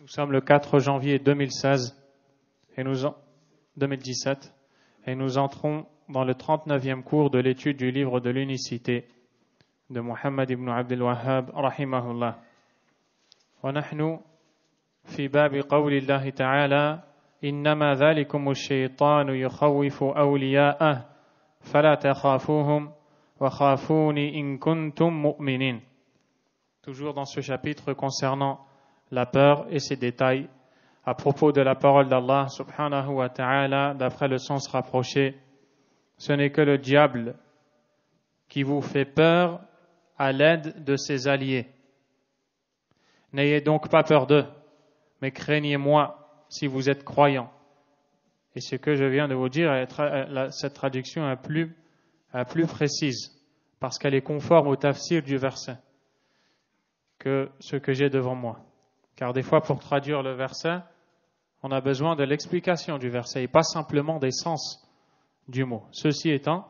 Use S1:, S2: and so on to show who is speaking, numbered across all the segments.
S1: Nous sommes le 4 janvier 2017 et nous entrons dans le 39e cours de l'étude du livre de l'unicité de Muhammad ibn Abdul Wahhab rahimahullah. ونحن في باب قول الله تعالى إنما ذلكم الشيطان يخوف أولياءه فلا تخافوهم وخافوني إن كنتم مؤمنين. Toujours dans ce chapitre concernant la peur et ses détails à propos de la parole d'Allah subhanahu wa ta'ala d'après le sens rapproché, ce n'est que le diable qui vous fait peur à l'aide de ses alliés. N'ayez donc pas peur d'eux, mais craignez-moi si vous êtes croyants. Et ce que je viens de vous dire, cette traduction est plus précise, parce qu'elle est conforme au tafsir du verset que ce que j'ai devant moi. Car des fois, pour traduire le verset, on a besoin de l'explication du verset et pas simplement des sens du mot. Ceci étant,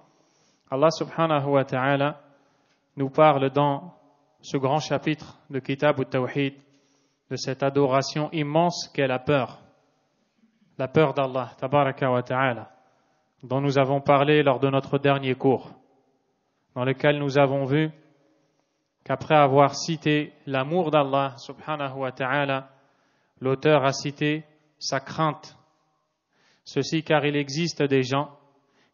S1: Allah subhanahu wa ta'ala nous parle dans ce grand chapitre de Kitab al-Tawhid de cette adoration immense qu'est la peur d'Allah, tabaraka wa ta'ala, dont nous avons parlé lors de notre dernier cours, dans lequel nous avons vu qu'après avoir cité l'amour d'Allah subhanahu wa ta'ala, l'auteur a cité sa crainte. Ceci car il existe des gens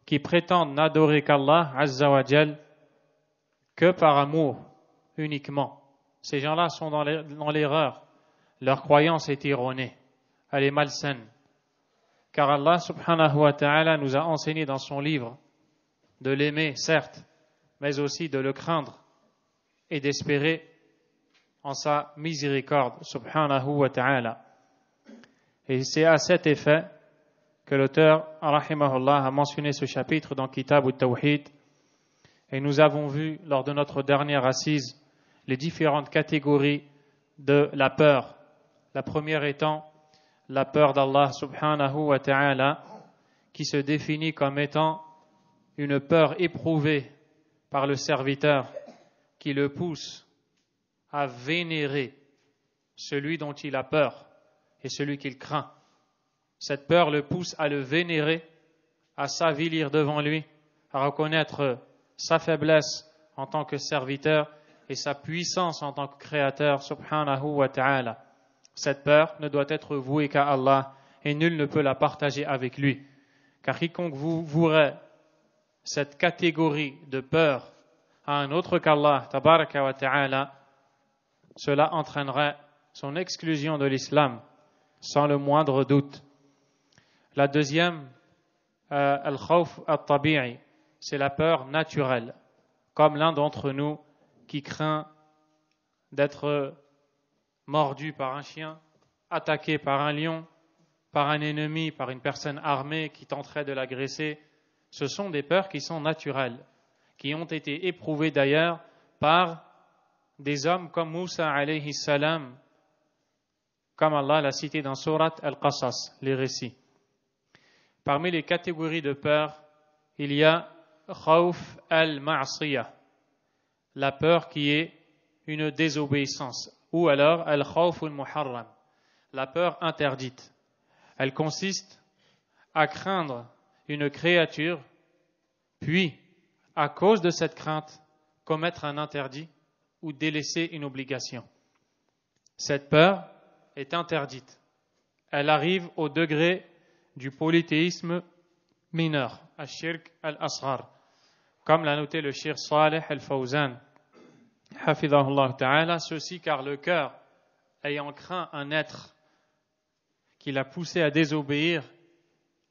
S1: qui prétendent n'adorer qu'Allah azza wa jal que par amour uniquement. Ces gens-là sont dans l'erreur. Leur croyance est erronée. Elle est malsaine. Car Allah subhanahu wa ta'ala nous a enseigné dans son livre de l'aimer, certes, mais aussi de le craindre et d'espérer en sa miséricorde, subhanahu wa ta'ala. Et c'est à cet effet que l'auteur, rahimahullah, a mentionné ce chapitre dans Kitab al-Tawhid. Et nous avons vu, lors de notre dernière assise, les différentes catégories de la peur. La première étant la peur d'Allah, subhanahu wa ta'ala, qui se définit comme étant une peur éprouvée par le serviteur, qui le pousse à vénérer celui dont il a peur et celui qu'il craint. Cette peur le pousse à le vénérer, à s'avilir devant lui, à reconnaître sa faiblesse en tant que serviteur et sa puissance en tant que créateur, subhanahu wa ta'ala. Cette peur ne doit être vouée qu'à Allah et nul ne peut la partager avec lui. Car quiconque vouerait cette catégorie de peur à un autre qu'Allah, tabaraka wa ta'ala, cela entraînerait son exclusion de l'islam, sans le moindre doute. La deuxième, al-khawf al-tabi'i, c'est la peur naturelle, comme l'un d'entre nous qui craint d'être mordu par un chien, attaqué par un lion, par un ennemi, par une personne armée qui tenterait de l'agresser. Ce sont des peurs qui sont naturelles, qui ont été éprouvées d'ailleurs par des hommes comme Moussa alayhi salam, comme Allah l'a cité dans Surat Al-Qasas, les récits. Parmi les catégories de peur, il y a khawf al-ma'siyah, la peur qui est une désobéissance, ou alors al-khawf al-muharram, la peur interdite. Elle consiste à craindre une créature, puis, à cause de cette crainte, commettre un interdit ou délaisser une obligation. Cette peur est interdite. Elle arrive au degré du polythéisme mineur, al-shirk al-asghar, comme l'a noté le Cheikh Saleh al-Fawzan, hafidhahullah ta'ala, ceci car le cœur, ayant craint un être qui l'a poussé à désobéir,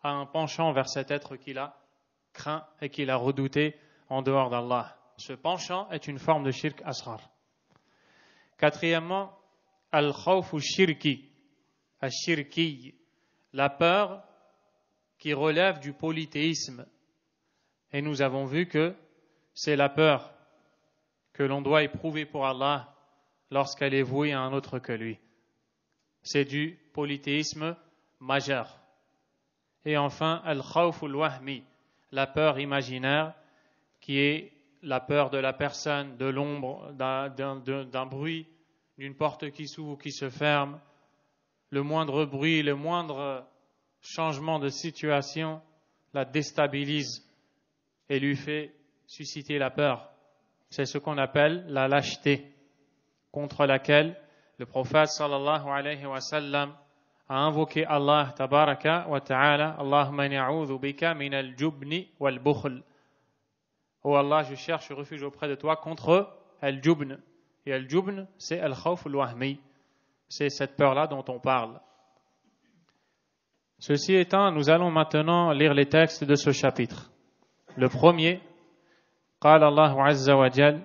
S1: a un penchant vers cet être qu'il a craint et qu'il a redouté en dehors d'Allah. Ce penchant est une forme de shirk asghar. Quatrièmement, al-khawf shirki, al-shirki, la peur qui relève du polythéisme. Et nous avons vu que c'est la peur que l'on doit éprouver pour Allah lorsqu'elle est vouée à un autre que lui. C'est du polythéisme majeur. Et enfin, al-khawf al-wahmi, la peur imaginaire qui est la peur de la personne, de l'ombre, d'un bruit, d'une porte qui s'ouvre ou qui se ferme, le moindre bruit, le moindre changement de situation la déstabilise et lui fait susciter la peur. C'est ce qu'on appelle la lâcheté, contre laquelle le prophète sallallahu alayhi wa sallam a invoqué Allah tabaraka wa ta'ala, Allahumma na'udhu bika min al-jubni wal-bukhl. Oh Allah, je cherche refuge auprès de toi contre al-jubn. Et al-jubn, c'est al-khawf al-wahmi. C'est cette peur-là dont on parle. Ceci étant, nous allons maintenant lire les textes de ce chapitre. Le premier, قال الله عز وجل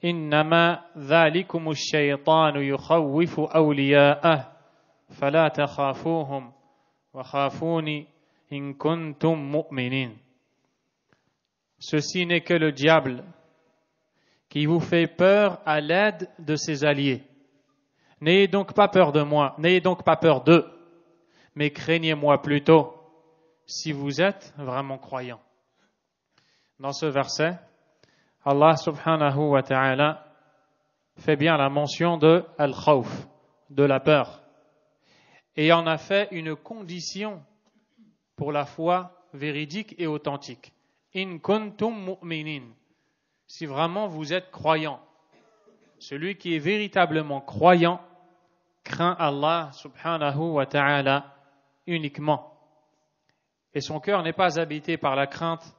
S1: إنما ذلكم الشيطان يخوف أولياءه فلا تخافوهم وخافوني إن كنتم مؤمنين. Ceci n'est que le diable qui vous fait peur à l'aide de ses alliés. N'ayez donc pas peur de moi, n'ayez donc pas peur d'eux, mais craignez-moi plutôt si vous êtes vraiment croyants. Dans ce verset, Allah subhanahu wa ta'ala fait bien la mention de al-khawf, de la peur, et en a fait une condition pour la foi véridique et authentique. In kuntum mu'minin, si vraiment vous êtes croyant. Celui qui est véritablement croyant craint Allah subhanahu wa ta'ala uniquement. Et son cœur n'est pas habité par la crainte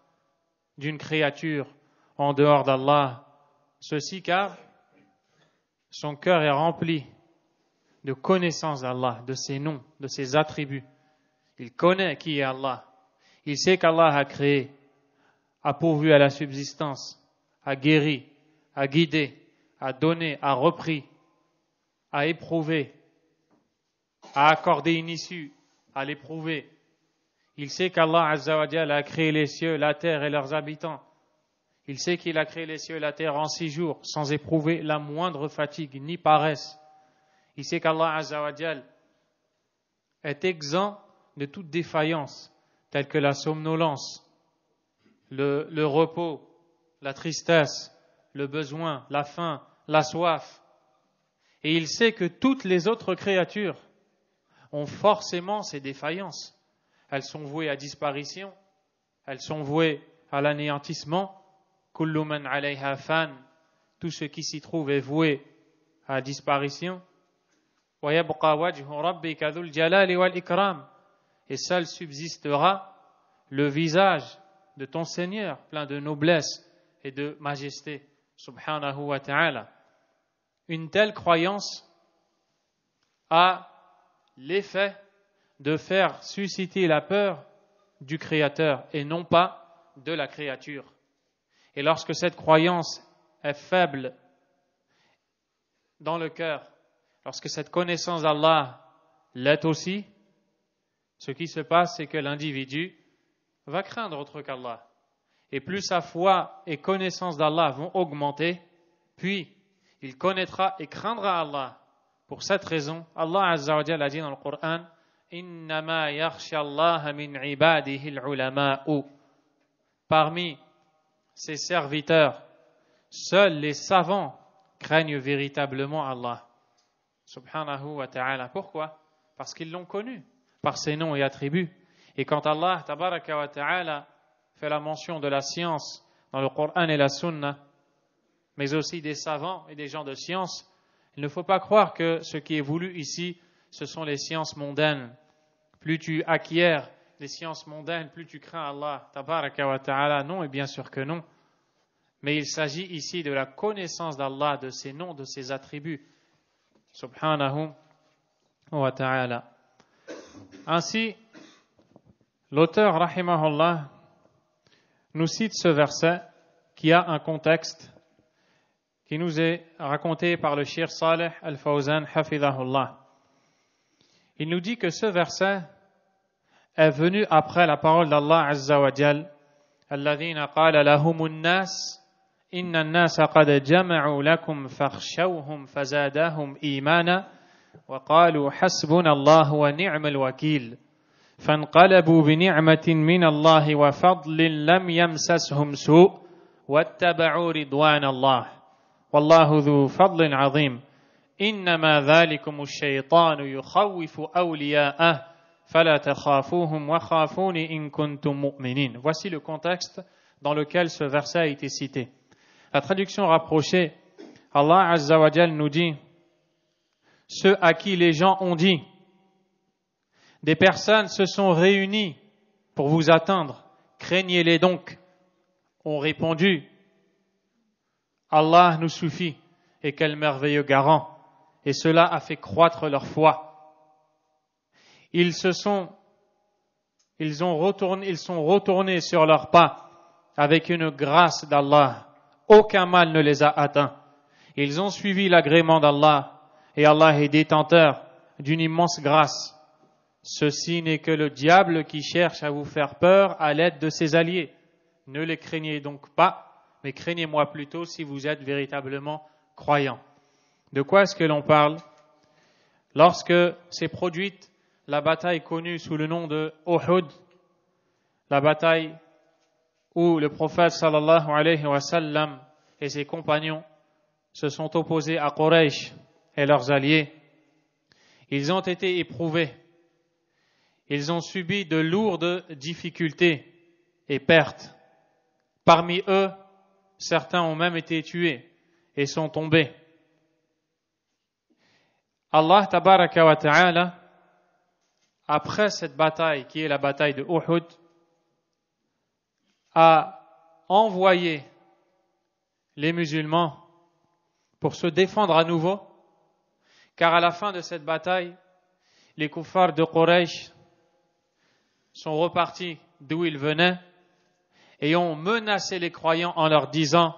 S1: d'une créature en dehors d'Allah. Ceci car son cœur est rempli de connaissance d'Allah, de ses noms, de ses attributs. Il connaît qui est Allah. Il sait qu'Allah a créé, a pourvu à la subsistance, a guéri, a guidé, a donné, a repris, a éprouvé, a accordé une issue, a l'éprouvé. Il sait qu'Allah Azza wa Jalla a créé les cieux, la terre et leurs habitants. Il sait qu'il a créé les cieux et la terre en 6 jours, sans éprouver la moindre fatigue, ni paresse. Il sait qu'Allah Azza wa Jalla est exempt de toute défaillance, telle que la somnolence, le repos, la tristesse, le besoin, la faim, la soif. Et il sait que toutes les autres créatures ont forcément ces défaillances. Elles sont vouées à disparition, elles sont vouées à l'anéantissement. Kullu man alayha fan, tout ce qui s'y trouve est voué à disparition. Wa yabqa wajhu rabbika dhul jalali wal ikram, et seul subsistera le visage de ton Seigneur, plein de noblesse et de majesté, subhanahu wa ta'ala. Une telle croyance a l'effet de faire susciter la peur du Créateur et non pas de la créature. Et lorsque cette croyance est faible dans le cœur, lorsque cette connaissance d'Allah l'est aussi, ce qui se passe, c'est que l'individu va craindre autre qu'Allah. Et plus sa foi et connaissance d'Allah vont augmenter, puis il connaîtra et craindra Allah. Pour cette raison, Allah Azza wa Jalla a dit dans le Coran, Innama yakhsha Allah min ibadihi al-ulama'u. Parmi ses serviteurs, seuls les savants craignent véritablement Allah. Subhanahu wa ta'ala. Pourquoi? Parce qu'ils l'ont connu par ses noms et attributs. Et quand Allah tabaraka wa ta'ala fait la mention de la science dans le Coran et la Sunna, mais aussi des savants et des gens de science, il ne faut pas croire que ce qui est voulu ici, ce sont les sciences mondaines. Plus tu acquiers les sciences mondaines, plus tu crains Allah tabaraka wa ta'ala. Non, et bien sûr que non. Mais il s'agit ici de la connaissance d'Allah, de ses noms, de ses attributs. Subhanahu wa ta'ala. Ainsi, l'auteur, rahimahullah, nous cite ce verset qui a un contexte qui nous est raconté par le Cheikh Saleh Al-Fawzan, hafidhahullah. Il nous dit que ce verset est venu après la parole d'Allah Azza wa Jal, alladhina qala lahumun nas, inna an-nasa qad jama'u lakum fakhshawhum fazadahum imana wa qalu hasbuna Allah wa ni'mal wakil. فانقلبوا بنعمة من الله وفضل لم يمسسهم سوء واتبعوا رضوان الله والله ذو فضل عظيم إنما ذلكم الشيطان يخوف أولياءه فلا تخافوهم وخافون إن كنتم مؤمنين. Voici le contexte dans lequel ce verset a été cité. La traduction rapprochée, Allah Azza wa Jal nous dit: ceux à qui les gens ont dit, des personnes se sont réunies pour vous atteindre, craignez-les donc, ont répondu: Allah nous suffit, et quel merveilleux garant, et cela a fait croître leur foi. Ils sont retournés sur leurs pas avec une grâce d'Allah. Aucun mal ne les a atteints. Ils ont suivi l'agrément d'Allah, et Allah est détenteur d'une immense grâce. Ceci n'est que le diable qui cherche à vous faire peur à l'aide de ses alliés. Ne les craignez donc pas, mais craignez-moi plutôt si vous êtes véritablement croyants. De quoi est-ce que l'on parle? Lorsque s'est produite la bataille connue sous le nom de Uhud, la bataille où le prophète sallallahu alayhi wa sallam et ses compagnons se sont opposés à Quraysh et leurs alliés, ils ont été éprouvés. Ils ont subi de lourdes difficultés et pertes. Parmi eux, certains ont même été tués et sont tombés. Allah tabaraka wa ta'ala, après cette bataille qui est la bataille de Uhud, a envoyé les musulmans pour se défendre à nouveau, car à la fin de cette bataille, les kuffars de Quraysh sont repartis d'où ils venaient et ont menacé les croyants en leur disant: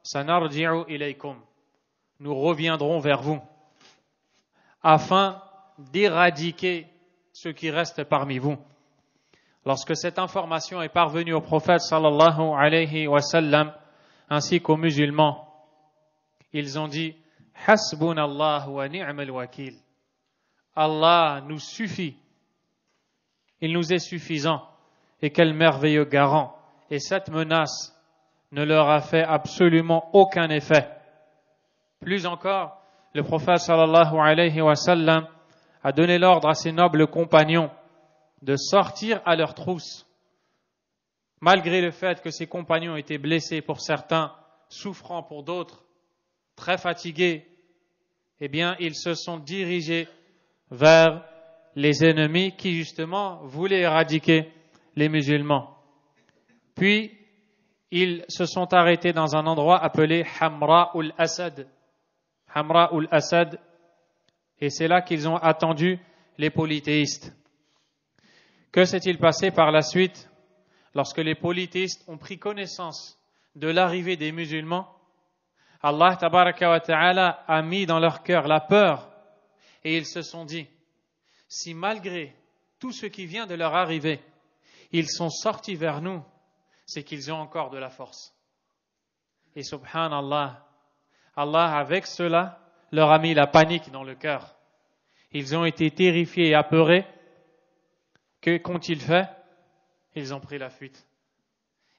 S1: Sanarji'u ilaykum, nous reviendrons vers vous, afin d'éradiquer ceux qui restent parmi vous. Lorsque cette information est parvenue au prophète sallallahu alayhi wa sallam ainsi qu'aux musulmans, ils ont dit: Hasbunallahu wa ni'mal wakil. Allah nous suffit, il nous est suffisant, et quel merveilleux garant. Et cette menace ne leur a fait absolument aucun effet. Plus encore, le prophète sallallahu alayhi wa sallam a donné l'ordre à ses nobles compagnons de sortir à leur trousse. Malgré le fait que ses compagnons étaient blessés pour certains, souffrant pour d'autres, très fatigués, eh bien, ils se sont dirigés vers les ennemis qui, justement, voulaient éradiquer les musulmans. Puis, ils se sont arrêtés dans un endroit appelé Hamra ul-Asad. Hamra ul-Asad, et c'est là qu'ils ont attendu les polythéistes. Que s'est-il passé par la suite lorsque les polythéistes ont pris connaissance de l'arrivée des musulmans? Allah tabaraka wa ta'ala a mis dans leur cœur la peur et ils se sont dit: si malgré tout ce qui vient de leur arriver, ils sont sortis vers nous, c'est qu'ils ont encore de la force. Et subhanallah, Allah avec cela leur a mis la panique dans le cœur. Ils ont été terrifiés et apeurés. Que qu'ont-ils fait? Ils ont pris la fuite.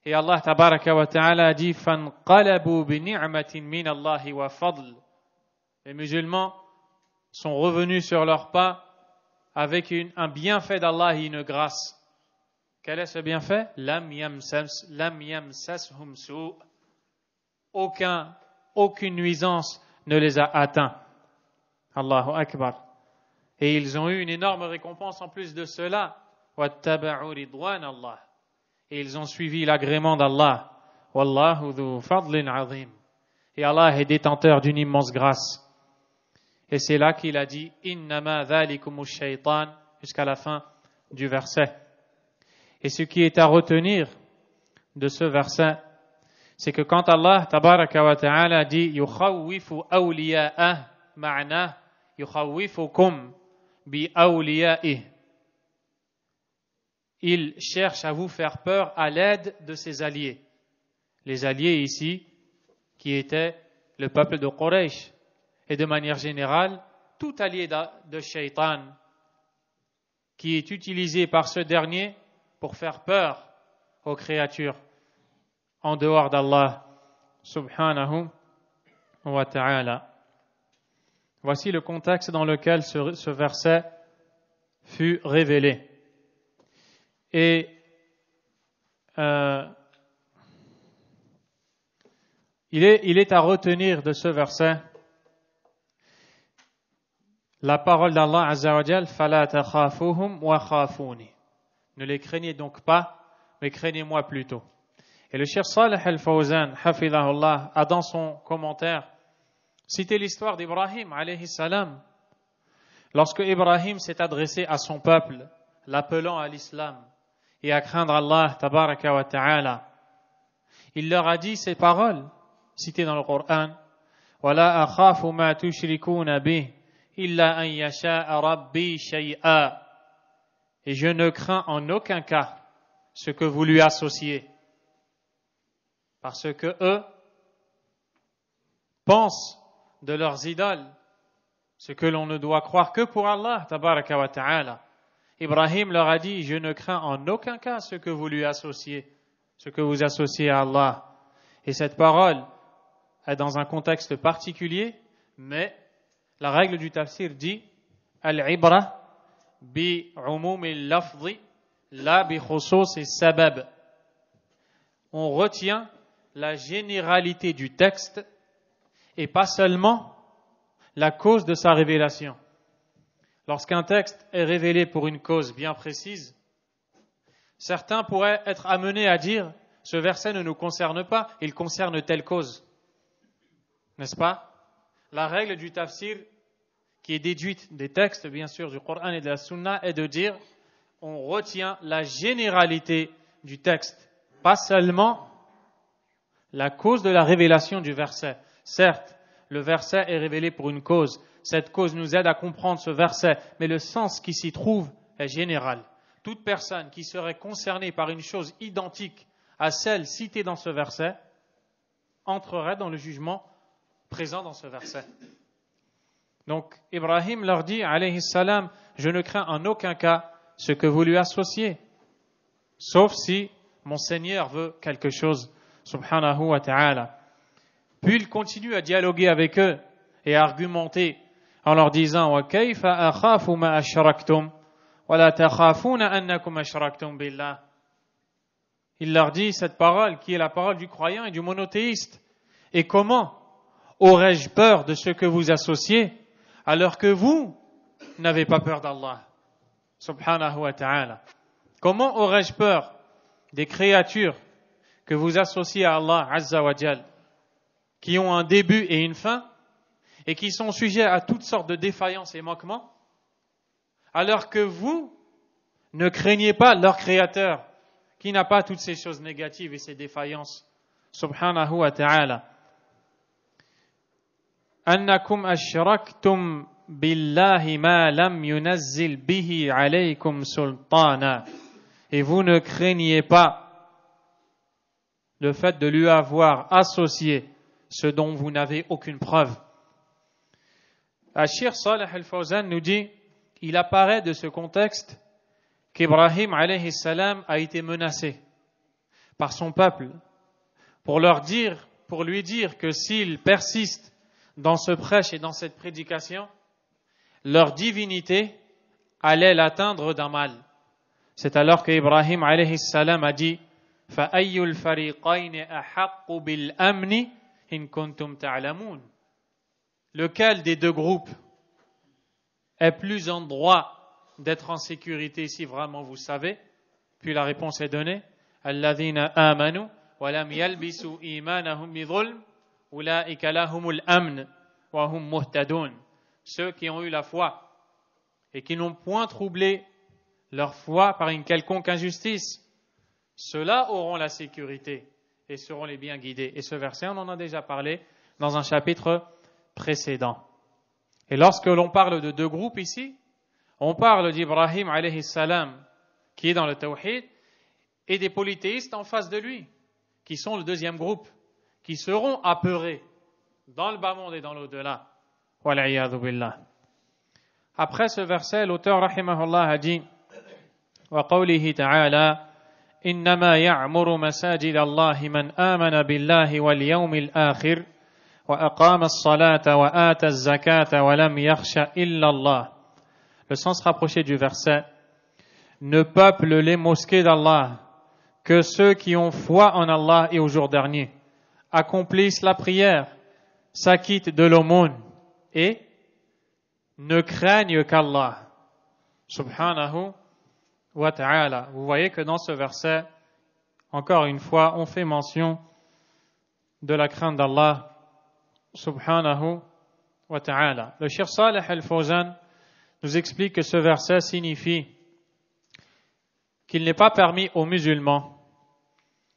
S1: Et Allah tabaraka wa ta'ala a dit: فَانْقَلَبُوا بِنِعْمَةٍ مِّنَ اللَّهِ وَفَضْلٍ. Les musulmans sont revenus sur leurs pas avec un bienfait d'Allah et une grâce. Quel est ce bienfait? لَمْ يَمْسَسْهُمْ سُوءٌ. Aucune nuisance ne les a atteints. Allahu Akbar. Et ils ont eu une énorme récompense en plus de cela. وَاتَّبَعُوا رِضْوَانَ اللَّهِ. Et ils ont suivi l'agrément d'Allah. وَاللَّهُ ذُو فَضْلٍ عَظِيمٍ. Et Allah est détenteur d'une immense grâce. Et c'est là qu'il a dit: إِنَّمَا ذَلِكُمُ الشَّيْطَانِ, jusqu'à la fin du verset. Et ce qui est à retenir de ce verset, c'est que quand Allah tabaraka wa ta'ala dit يُخَوِّفُ أَوْلِيَاءَهُ مَعْنَهُ يُخَوِّفُكُمْ بِأَوْلِيَائِهِ, il cherche à vous faire peur à l'aide de ses alliés. Les alliés ici, qui étaient le peuple de Quraysh, et de manière générale, tout allié de Shaitan, qui est utilisé par ce dernier pour faire peur aux créatures en dehors d'Allah subhanahu wa ta'ala. Voici le contexte dans lequel ce verset fut révélé. Et il est à retenir de ce verset la parole d'Allah Azza wa Jal, فَلَا تَخَافُوهُمْ وَخَافُونِ. Ne les craignez donc pas, mais craignez-moi plutôt. Et le Cheikh Salih al-Fawzan, hafidhahullah, a dans son commentaire cité l'histoire d'Ibrahim, alayhi salam. Lorsque Ibrahim s'est adressé à son peuple, l'appelant à l'islam et à craindre Allah, tabaraka wa ta'ala, il leur a dit ces paroles, citées dans le Coran, وَلَا أَخَافُ مَا تُشْرِكُونَ بِهِ إِلَّا أَن يَشَاءَ رَبِّي شَيْئًا. Et je ne crains en aucun cas ce que vous lui associez, parce que eux pensent de leurs idoles ce que l'on ne doit croire que pour Allah, tabaraka wa ta'ala. Ibrahim leur a dit, je ne crains en aucun cas ce que vous lui associez, ce que vous associez à Allah. Et cette parole est dans un contexte particulier, mais la règle du tafsir dit al-ibra bi umumi lafzi la bi khususi sabab. On retient la généralité du texte et pas seulement la cause de sa révélation. Lorsqu'un texte est révélé pour une cause bien précise, certains pourraient être amenés à dire ce verset ne nous concerne pas, il concerne telle cause. N'est-ce pas? La règle du tafsir qui est déduite des textes, bien sûr, du Coran et de la Sunna, est de dire on retient la généralité du texte, pas seulement la cause de la révélation du verset. Certes, le verset est révélé pour une cause. Cette cause nous aide à comprendre ce verset, mais le sens qui s'y trouve est général. Toute personne qui serait concernée par une chose identique à celle citée dans ce verset entrerait dans le jugement présent dans ce verset. Donc, Ibrahim leur dit, alayhi salam, je ne crains en aucun cas ce que vous lui associez, sauf si mon Seigneur veut quelque chose, subhanahu wa ta'ala. Puis il continue à dialoguer avec eux et à argumenter en leur disant wa kayfa akhafu ma ashraktum wa la takhafuna annakum ashraktum billah. Il leur dit cette parole qui est la parole du croyant et du monothéiste. Et comment aurais-je peur de ce que vous associez alors que vous n'avez pas peur d'Allah subhanahu wa ta'ala? Comment aurais-je peur des créatures que vous associez à Allah azza wa jal, qui ont un début et une fin et qui sont sujets à toutes sortes de défaillances et manquements, alors que vous ne craignez pas leur créateur qui n'a pas toutes ces choses négatives et ces défaillances subhanahu wa ta'ala. أنكم أشركتم بالله ما لم ينزل به عليكم سلطانا. Et vous ne craignez pas le fait de lui avoir associé ce dont vous n'avez aucune preuve. Cheikh Salih al-Fawzan nous dit, il apparaît de ce contexte qu'Ibrahim alayhi salam a été menacé par son peuple pour lui dire que s'il persiste dans ce prêche et dans cette prédication, leur divinité allait l'atteindre d'un mal. C'est alors qu'Ibrahim alayhi salam a dit فَأَيُّ الْفَرِيقَيْنِ أَحَقُّ بِالْأَمْنِ إِن كُنتُمْ تَعْلَمُونَ. Lequel des deux groupes est plus en droit d'être en sécurité si vraiment vous savez? Puis la réponse est donnée الَّذِينَ آمَنُوا وَلَمْ يَلْبِسُوا إِيمَانَهُمْ بِظُلْمٍ أُولَئِكَ لَهُمُ الْأَمْنُ وَهُمْ مُهْتَدُونَ. Ceux qui ont eu la foi et qui n'ont point troublé leur foi par une quelconque injustice, ceux-là auront la sécurité et seront les bien guidés. Et ce verset, on en a déjà parlé dans un chapitre précédent. Et lorsque l'on parle de deux groupes ici, on parle d'Ibrahim alayhi salam qui est dans le tawhid et des polythéistes en face de lui qui sont le deuxième groupe, qui seront apeurés dans le bas monde et dans l'au-delà. Wal'iyadhu billah. Après ce verset, l'auteur rahimahullah a dit wa qawlihi ta'ala إنما يعمر مساجد الله من آمن بالله واليوم الآخر وأقام الصلاة وآتى الزكاة ولم يخش إلا الله. Le sens rapproché du verset: ne peuplent les mosquées d'Allah que ceux qui ont foi en Allah et au jour dernier, accomplissent la prière, s'acquittent de l'aumône et ne craignent qu'Allah subhanahu wa ta'ala. Vous voyez que dans ce verset, encore une fois, on fait mention de la crainte d'Allah subhanahu wa ta'ala. Le Cheikh Saleh Al-Fawzan nous explique que ce verset signifie qu'il n'est pas permis aux musulmans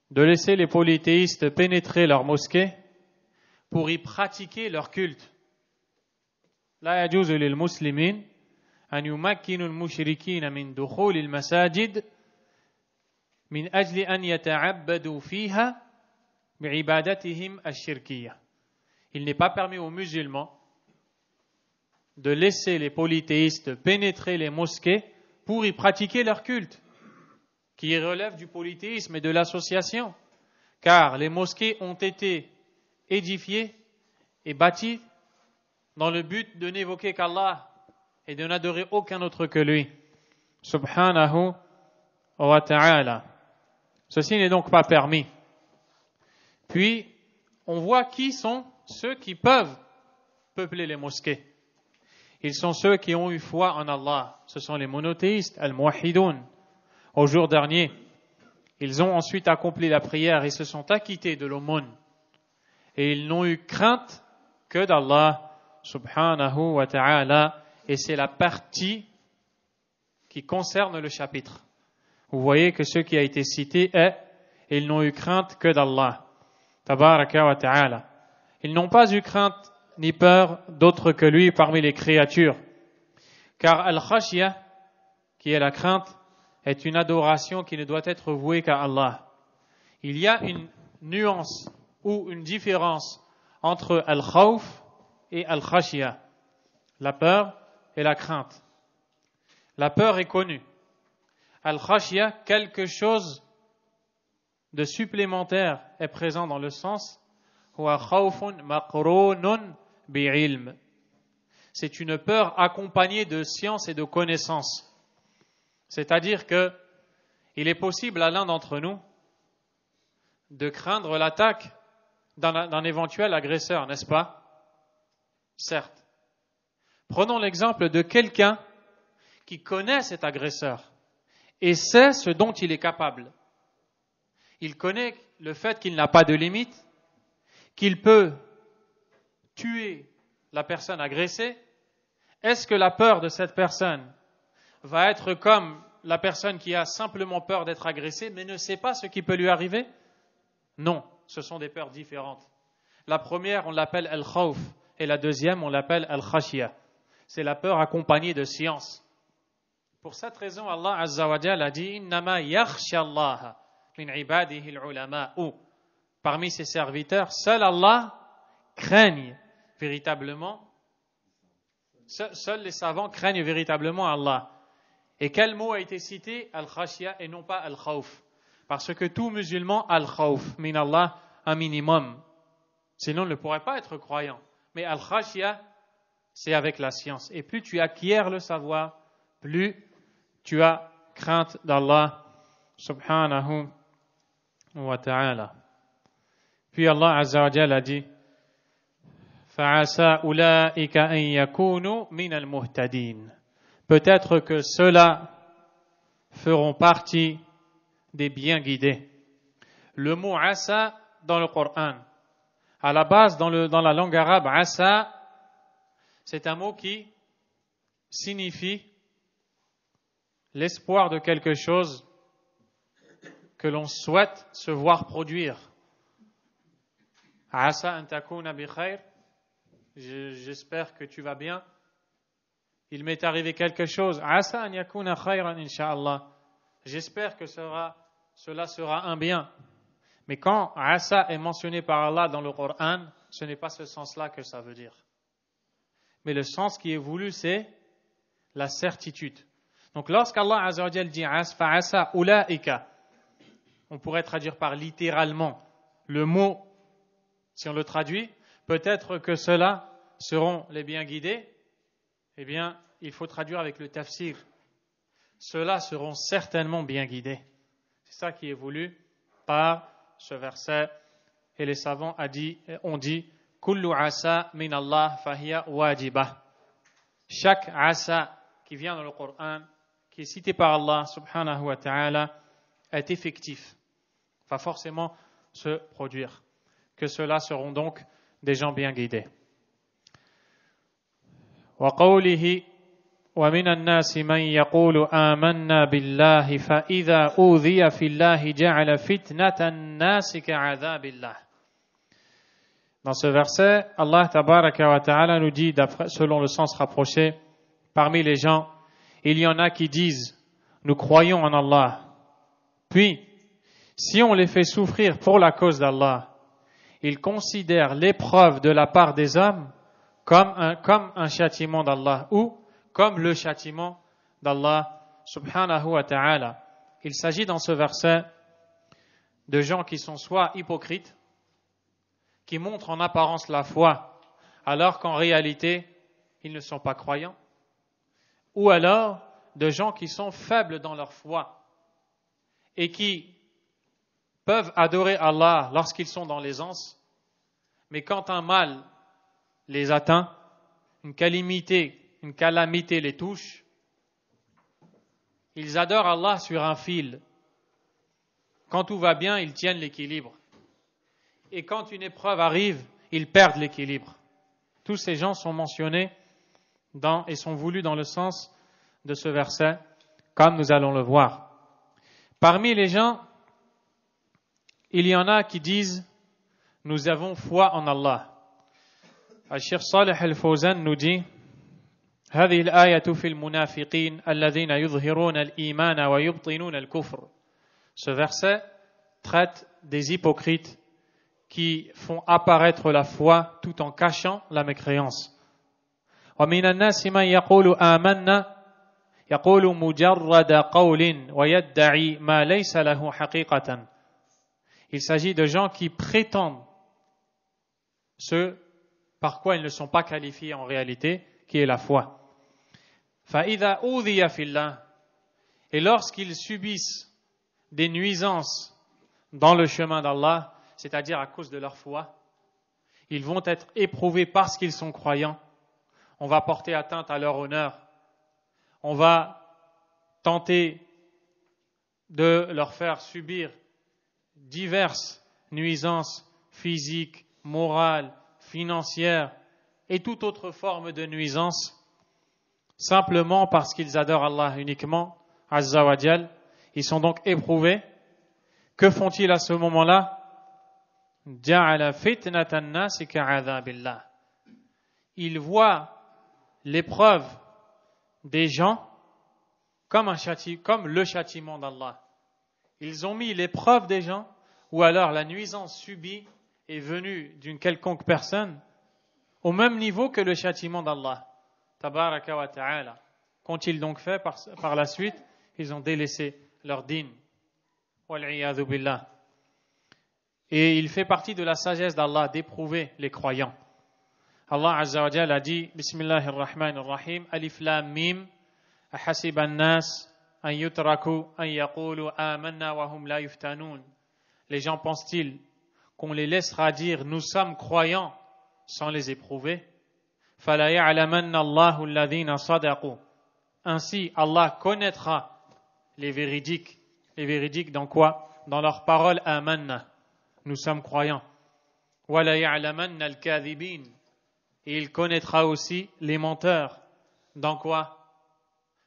S1: de laisser les polythéistes pénétrer leur mosquée pour y pratiquer leur culte. لا يجوز للمسلمين أن يمكنوا المشركين من دخول المساجد من أجل أن يتعبدوا فيها بعبادتهم الشركية. Il n'est pas permis aux musulmans de laisser les polythéistes pénétrer les mosquées pour y pratiquer leur culte, qui relève du polythéisme et de l'association, car les mosquées ont été édifiées et bâties dans le but de n'évoquer qu'Allah et de n'adorer aucun autre que lui, subhanahu wa ta'ala. Ceci n'est donc pas permis. Puis, on voit qui sont ceux qui peuvent peupler les mosquées. Ils sont ceux qui ont eu foi en Allah. Ce sont les monothéistes, al-muwahhidoun. Au jour dernier, ils ont ensuite accompli la prière et se sont acquittés de l'aumône. Et ils n'ont eu crainte que d'Allah subhanahu wa ta'ala. Et c'est la partie qui concerne le chapitre. Vous voyez que ce qui a été cité est « ils n'ont eu crainte que d'Allah tabaraka wa ta'ala ». Ils n'ont pas eu crainte ni peur d'autre que lui parmi les créatures. Car al-khashya, qui est la crainte, est une adoration qui ne doit être vouée qu'à Allah. Il y a une nuance ou une différence entre al-khawf et al-khashya, la peur et la crainte. La peur est connue. Al-khashya, quelque chose de supplémentaire est présent dans le sens huwa khawfun maqrunun bi'ilm. C'est une peur accompagnée de science et de connaissance. C'est-à-dire que il est possible à l'un d'entre nous de craindre l'attaque d'un éventuel agresseur, n'est-ce pas? Certes. Prenons l'exemple de quelqu'un qui connaît cet agresseur et sait ce dont il est capable. Il connaît le fait qu'il n'a pas de limite, qu'il peut tuer la personne agressée. Est-ce que la peur de cette personne va être comme la personne qui a simplement peur d'être agressée mais ne sait pas ce qui peut lui arriver? Non, ce sont des peurs différentes. La première, on l'appelle al-khawf, et la deuxième, on l'appelle al-khashya. C'est la peur accompagnée de science. Pour cette raison, Allah Azza wa Jalla a dit « Innama yakhsha Allah min ibadihi al-ulama » ou parmi ses serviteurs, seul Allah craigne véritablement, seuls les savants craignent véritablement Allah. Et quel mot a été cité? Al-khashya et non pas al-khawf. Parce que tout musulman a al-khawf, min Allah, un minimum. Sinon, il ne pourrait pas être croyant. Mais al-khashya, c'est avec la science. Et plus tu acquiers le savoir, plus tu as crainte d'Allah subhanahu wa ta'ala. Puis Allah Azza wa Jalla a dit فَعَسَى أُولَٰئِكَ أَن يَكُونُوا مِنَ الْمُهْتَدِينَ. Peut-être que ceux-là feront partie des bien guidés. Le mot asa dans le Coran, à la base dans la langue arabe, asa, c'est un mot qui signifie l'espoir de quelque chose que l'on souhaite se voir produire. Asa an takuna bi khair. J'espère que tu vas bien. Il m'est arrivé quelque chose. Asa an yakuna khayran insha'Allah. J'espère que cela sera un bien. Mais quand asa est mentionné par Allah dans le Coran, ce n'est pas ce sens-là que ça veut dire. Mais le sens qui est voulu, c'est la certitude. Donc lorsqu'Allah Azza wa Jal dit fa'asa ulaika, on pourrait traduire par littéralement. Le mot, si on le traduit, peut-être que ceux-là seront les bien guidés. Eh bien, il faut traduire avec le tafsir. Ceux-là seront certainement bien guidés. C'est ça qui est voulu par ce verset. Et les savants ont dit Kullu asa min Allah fahiya wajibah. Chaque asa qui vient dans le Coran, qui est cité par Allah subhanahu wa ta'ala, est effectif. Va forcément se produire. Que ceux-là seront donc des gens bien guidés. وقوله ومن الناس من يقول آمنا بالله فإذا أوذي في الله جعل فتنة الناس كعذاب الله. Dans ce verset, Allah tabaraka wa ta'ala nous dit, selon le sens rapproché, parmi les gens, il y en a qui disent, nous croyons en Allah. Puis, si on les fait souffrir pour la cause d'Allah, ils considèrent l'épreuve de la part des hommes comme un châtiment d'Allah ou comme le châtiment d'Allah subhanahu wa ta'ala. Il s'agit dans ce verset de gens qui sont soit hypocrites, qui montrent en apparence la foi, alors qu'en réalité, ils ne sont pas croyants, ou alors de gens qui sont faibles dans leur foi et qui peuvent adorer Allah lorsqu'ils sont dans l'aisance, mais quand un mal les atteint, une calamité les touche, ils adorent Allah sur un fil. Quand tout va bien, ils tiennent l'équilibre. Et quand une épreuve arrive, ils perdent l'équilibre. Tous ces gens sont mentionnés et sont voulus dans le sens de ce verset, comme nous allons le voir. Parmi les gens, il y en a qui disent « Nous avons foi en Allah ». Al-Cheikh Salih al-Fawzan nous dit هذه الآية في المنافقين الذين يظهرون الإيمان ويبطنون الكفر. Ce verset traite des hypocrites qui font apparaître la foi tout en cachant la mécréance. ومن الناس من يقول آمنا يقول مجرد قول ويدعي ما ليس له حقيقة. Il s'agit de gens qui prétendent ce par quoi ils ne sont pas qualifiés en réalité, qui est la foi. فَإِذَا أُوذِيَ فِي اللَّهِ. Et lorsqu'ils subissent des nuisances dans le chemin d'Allah, c'est-à-dire à cause de leur foi, ils vont être éprouvés parce qu'ils sont croyants. On va porter atteinte à leur honneur. On va tenter de leur faire subir diverses nuisances physiques, morales, financières et toute autre forme de nuisance, simplement parce qu'ils adorent Allah uniquement, Azza wa Jal. Ils sont donc éprouvés. Que font-ils à ce moment-là? Ja'ala fitnatan nasi ka'adhabillah. Ils voient l'épreuve des gens comme le châtiment d'Allah. Ils ont mis l'épreuve des gens, ou alors la nuisance subie est venue d'une quelconque personne, au même niveau que le châtiment d'Allah. Tabaraka wa ta'ala. Qu'ont-ils donc fait par la suite? Ils ont délaissé leur din. Wal'iyadhu billah. Et il fait partie de la sagesse d'Allah d'éprouver les croyants. Allah Azza wa Jalla a dit Bismillahir Rahmanir Rahim Alif Lam Mim Ahasiba an-nas an yutraku an yaqulu amanna wa hum la yuftanun. Les gens pensent-ils qu'on les laissera dire nous sommes croyants sans les éprouver? Fala ya'lamanna Allahu alladhina sadaqu. Ainsi Allah connaîtra les véridiques. Les véridiques dans quoi? Dans leur parole amanna. Nous sommes croyants. Wala ya'lamanna al-kadhibin. Et il connaîtra aussi les menteurs. Dans quoi?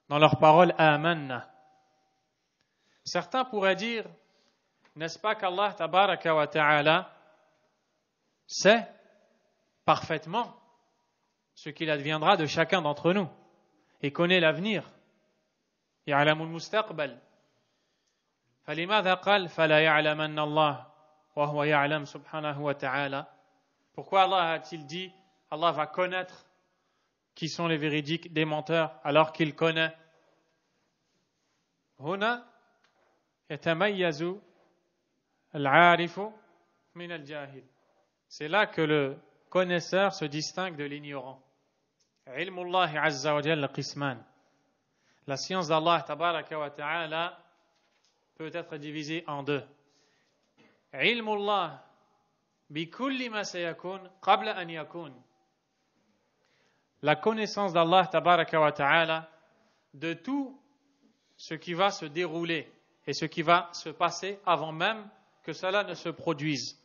S1: Dans leur parole amanna. Certains pourraient dire, n'est-ce pas qu'Allah tabaraka wa ta'ala sait parfaitement ce qu'il adviendra de chacun d'entre nous et connaît l'avenir. Ya'lamul mustaqbal. فلماذا قال فلا يعلمن الله وهو يعلم سبحانه وتعالى. Pourquoi Allah a-t-il dit Allah va connaître qui sont les véridiques des menteurs alors qu'il connaît? هنا يتميز العارف من الجاهل. C'est là que le connaisseur se distingue de l'ignorant. Ilmullahi azza wa jalla qisman. La science d'Allah tabaraka wa ta'ala peut être divisée en deux. Ilmullah bi kulli ma sayakun qabla an yakun. La connaissance d'Allah tabaraka wa ta'ala de tout ce qui va se dérouler et ce qui va se passer avant même que cela ne se produise.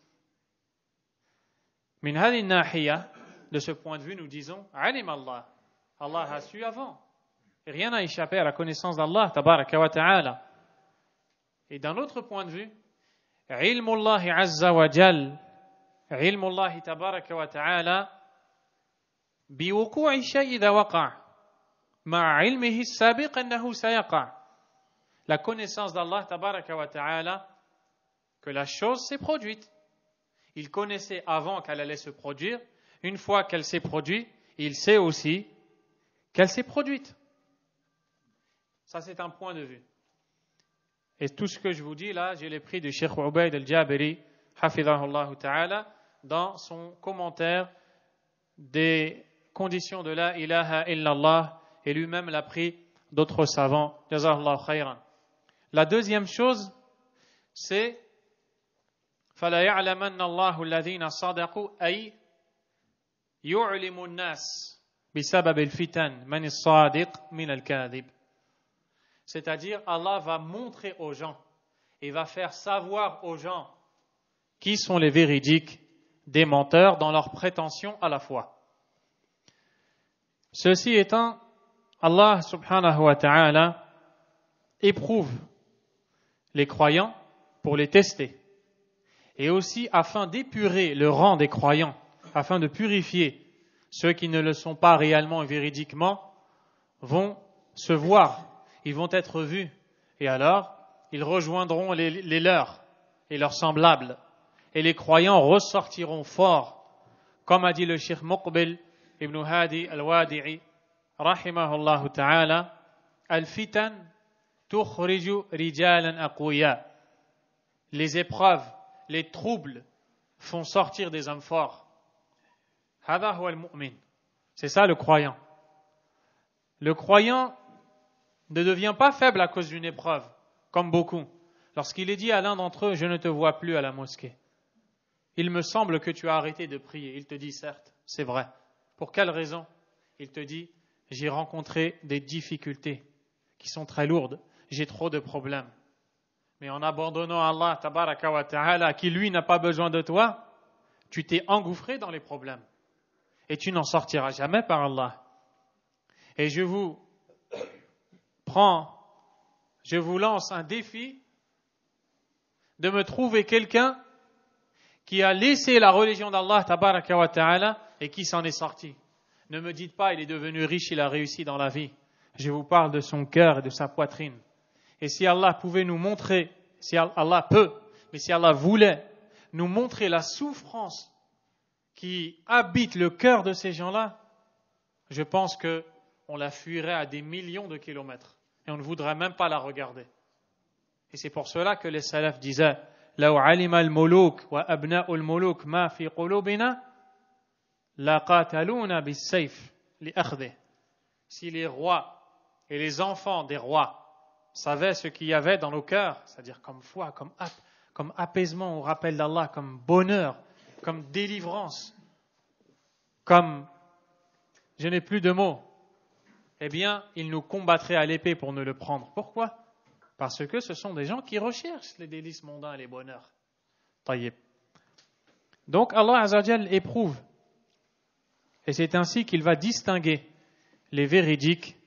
S1: Min hadhihi nahiya, de ce point de vue, nous disons alim Allah. Allah a su avant. Et rien n'a échappé à la connaissance d'Allah tabaraka wa ta'ala. Et d'un autre point de vue, ilmullahi azza wa jal, ilmullahi tabaraka wa ta'ala biwuqu'i shay idha waqa' ma'a ilmihi as-sabiq annahu sayaqa'. La connaissance d'Allah tabaraka wa ta'ala que la chose s'est produite. Il connaissait avant qu'elle allait se produire. Une fois qu'elle s'est produite, il sait aussi qu'elle s'est produite. Ça, c'est un point de vue. Et tout ce que je vous dis là, je l'ai pris du Cheikh Ubayd al-Jabiri, hafidhahullah ta'ala, dans son commentaire des conditions de la ilaha illallah, et lui-même l'a pris d'autres savants. Jazahullah khayran. La deuxième chose, c'est فَلَا يَعْلَمَنَّ اللَّهُ الَّذِينَ صَدَقُوا أي يُعْلِمُ النَّاسِ بِسَبَبِ الْفِتَنِ مَنِ الصَّادِقِ مِنَ الْكَاذِبِ. C'est-à-dire, Allah va montrer aux gens et va faire savoir aux gens qui sont les véridiques des menteurs dans leur prétention à la foi. Ceci étant, Allah subhanahu wa ta'ala éprouve les croyants pour les tester. Et aussi afin d'épurer le rang des croyants, afin de purifier ceux qui ne le sont pas réellement et véridiquement, vont se voir, ils vont être vus. Et alors, ils rejoindront les leurs et leurs semblables. Et les croyants ressortiront forts. Comme a dit le Cheikh Muqbil ibn Hadi al-Wadi'i, rahimahullah ta'ala, al-fitan tukhriju rijalan aqwiya. Les épreuves, les troubles font sortir des hommes forts. Hada huwa al-mu'min. C'est ça le croyant. Le croyant ne devient pas faible à cause d'une épreuve, comme beaucoup. Lorsqu'il est dit à l'un d'entre eux, je ne te vois plus à la mosquée. Il me semble que tu as arrêté de prier. Il te dit, certes, c'est vrai. Pour quelle raison? Il te dit, j'ai rencontré des difficultés qui sont très lourdes. J'ai trop de problèmes. Mais en abandonnant Allah, tabaraka wa ta'ala, qui lui n'a pas besoin de toi, tu t'es engouffré dans les problèmes. Et tu n'en sortiras jamais par Allah. Et je vous lance un défi de me trouver quelqu'un qui a laissé la religion d'Allah, tabaraka wa ta'ala, et qui s'en est sorti. Ne me dites pas, il est devenu riche, il a réussi dans la vie. Je vous parle de son cœur et de sa poitrine. Et si Allah pouvait nous montrer, si Allah peut, mais si Allah voulait nous montrer la souffrance qui habite le cœur de ces gens-là, je pense qu'on la fuirait à des millions de kilomètres et on ne voudrait même pas la regarder. Et c'est pour cela que les salafs disaient لو علم الملوك وأبناء الملوك ما في قلوبنا لقاتلونا بالسيف لأخذه. Si les rois et les enfants des rois savaient ce qu'il y avait dans nos cœurs, c'est-à-dire comme foi, comme apaisement au rappel d'Allah, comme bonheur, comme délivrance, comme je n'ai plus de mots, eh bien, ils nous combattraient à l'épée pour nous le prendre. Pourquoi? Parce que ce sont des gens qui recherchent les délices mondains et les bonheurs. Taïb. Donc, Allah Azza wa Jal éprouve. Et c'est ainsi qu'il va distinguer les véridiques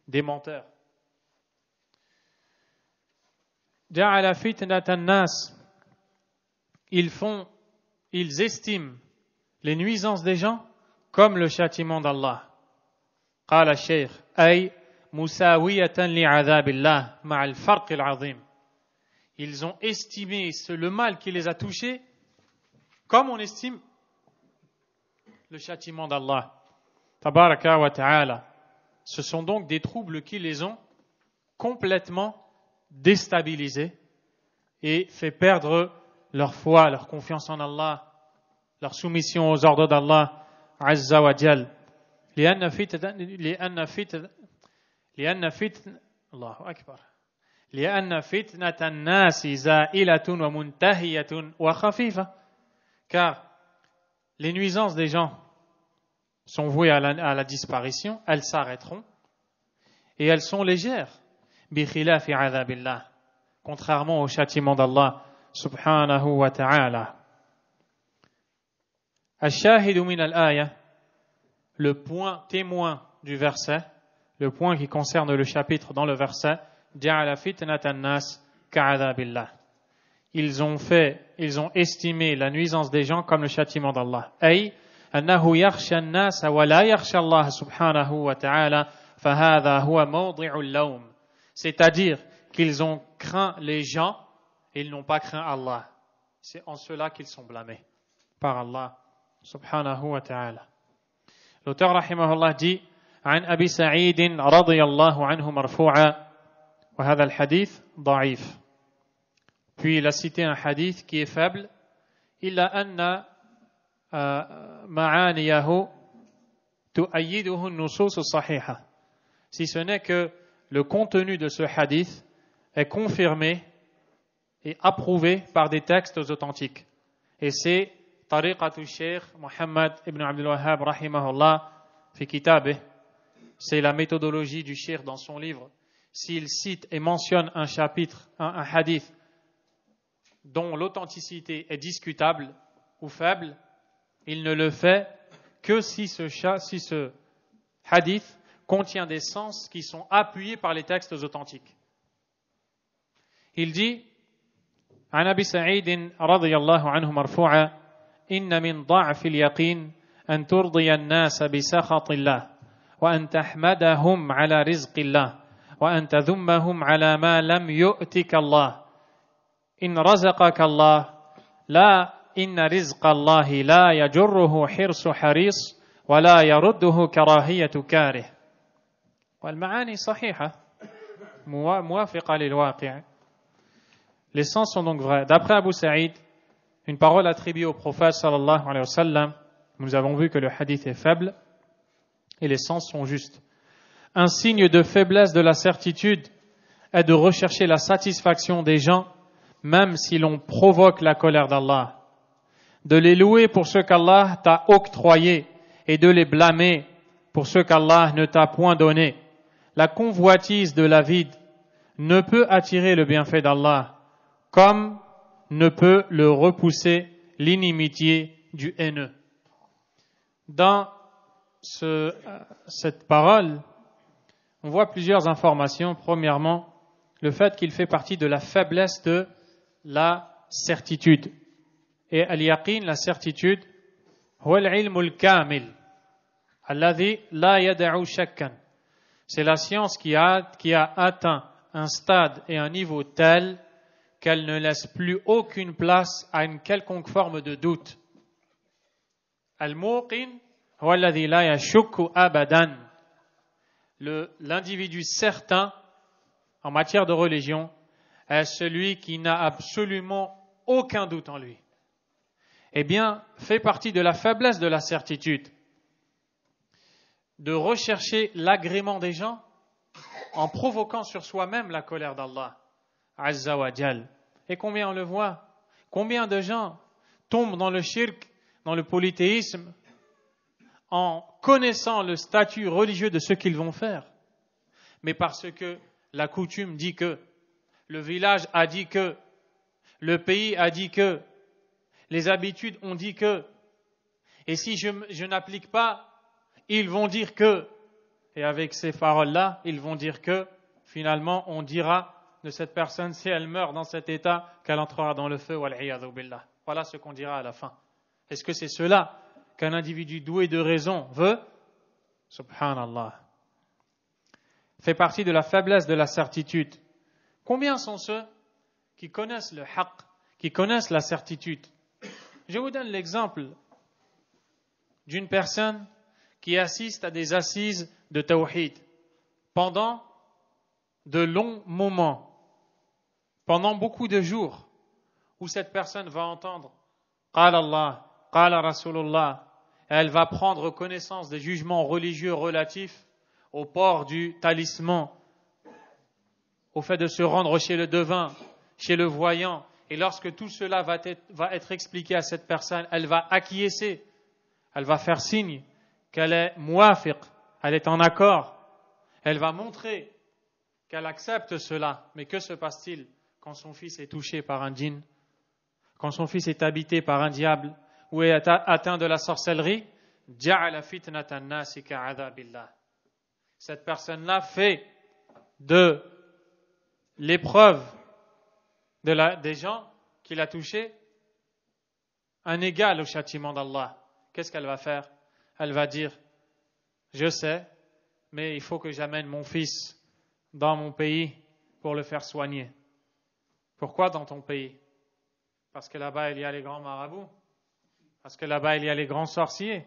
S1: des menteurs. Ja'ala fitnatan nas. Ils estiment les nuisances des gens comme le châtiment d'Allah. Qala al-Shaykh, ay musawiyatan li'adhabillah ma'al farq al-'azim. Ils ont estimé le mal qui les a touchés comme on estime le châtiment d'Allah. Tabaraka wa ta'ala. Ce sont donc des troubles qui les ont complètement déstabilisés et fait perdre leur foi, leur confiance en Allah leur soumission aux ordres d'Allah Azza wa Jal. لأن فتنة الناس زائلة ومنتهية وخفيفة. Car les nuisances des gens sont vouées à la disparition, elles s'arrêteront et elles sont légères. بخلاف عذاب الله, contrairement au châtiment d'Allah subhanahu wa ta'ala. الشاهد من الآية, le point témoin du verset, le point qui concerne le chapitre dans le verset, جعل فتنة الناس كعذاب الله. Ils ont estimé la nuisance des gens comme le châtiment d'Allah. أي أنه يخشى الناس ولا يخشى الله سبحانه وتعالى فهذا هو موضع اللوم. C'est-à-dire qu'ils ont craint les gens et ils n'ont pas craint Allah. C'est en cela qu'ils sont blâmés par Allah subhanahu wa ta'ala. L'auteur rahimahullah dit عن أبي سعيد رضي الله عنه مرفوعا وهذا الحديث ضعيف. Puis il a cité un hadith qui est faible. إلا أن معانيه تؤيده النصوص الصحيحة. Si ce n'est que le contenu de ce hadith est confirmé et approuvé par des textes authentiques. Et c'est Tariqatu Shaykh Muhammad ibn Abdul Wahhab rahimahullah fi kitabih. C'est la méthodologie du Cheikh dans son livre. S'il cite et mentionne un chapitre, un hadith dont l'authenticité est discutable ou faible, il ne le fait que si ce hadith contient des sens qui sont appuyés par les textes authentiques. Il dit عن أبي سعيد رضي الله عنه مرفوعا إن من ضعف اليقين أن ترضي الناس بسخط الله وأن تحمدهم على رزق الله وأن تذمهم على ما لم يؤتك الله إن رزقك الله لا إن رزق الله لا يجره حرص حريص ولا يرده كراهية كاره. والمعاني صحيحة موافقة للواقع. Les sens sont donc vrais. D'après Abu Saïd, une parole attribuée au prophète sallallahu alayhi wa sallam, nous avons vu que le hadith est faible et les sens sont justes. Un signe de faiblesse de la certitude est de rechercher la satisfaction des gens, même si l'on provoque la colère d'Allah. De les louer pour ce qu'Allah t'a octroyé et de les blâmer pour ce qu'Allah ne t'a point donné. La convoitise de la vie ne peut attirer le bienfait d'Allah, comme ne peut le repousser l'inimitié du haineux. Dans cette parole, on voit plusieurs informations. Premièrement, le fait qu'il fait partie de la faiblesse de la certitude. Et al-yaqin, la certitude, huwa al-ilm al-kamil, alladhi la yad'u shakkan. C'est la science qui a atteint un stade et un niveau tel qu'elle ne laisse plus aucune place à une quelconque forme de doute. Al-muqin huwa alladhi la yashukku abadan. L'individu certain en matière de religion est celui qui n'a absolument aucun doute en lui. Eh bien, fait partie de la faiblesse de la certitude de rechercher l'agrément des gens en provoquant sur soi-même la colère d'Allah Azza wa Jal. Et combien on le voit? Combien de gens tombent dans le shirk, dans le polythéisme, en connaissant le statut religieux de ce qu'ils vont faire, mais parce que la coutume dit que, le village a dit que, le pays a dit que, les habitudes ont dit que, et si je n'applique pas, ils vont dire que, et avec ces paroles-là, ils vont dire que, finalement, on dira de cette personne, si elle meurt dans cet état, qu'elle entrera dans le feu, wal-'iyadhu billah. Voilà ce qu'on dira à la fin. Est-ce que c'est cela qu'un individu doué de raison veut? Subhanallah. Fait partie de la faiblesse de la certitude. Combien sont ceux qui connaissent le haqq, qui connaissent la certitude? Je vous donne l'exemple d'une personne qui assiste à des assises de tawhid pendant de longs moments, pendant beaucoup de jours, où cette personne va entendre Qala Allah, qala Rasulullah. Elle va prendre connaissance des jugements religieux relatifs au port du talisman, au fait de se rendre chez le devin, chez le voyant. Et lorsque tout cela va être expliqué à cette personne, elle va acquiescer, elle va faire signe qu'elle est muafiq, elle est en accord, elle va montrer qu'elle accepte cela. Mais que se passe-t-il quand son fils est touché par un djinn, quand son fils est habité par un diable ou est atteint de la sorcellerie? Ja'ala fitnatan nasi ka'adhabillah. Cette personne-là fait de l'épreuve des gens qu'il a touchés un égal au châtiment d'Allah. Qu'est-ce qu'elle va faire? Elle va dire, je sais, mais il faut que j'amène mon fils dans mon pays pour le faire soigner. Pourquoi dans ton pays? Parce que là-bas il y a les grands marabouts, parce que là-bas il y a les grands sorciers.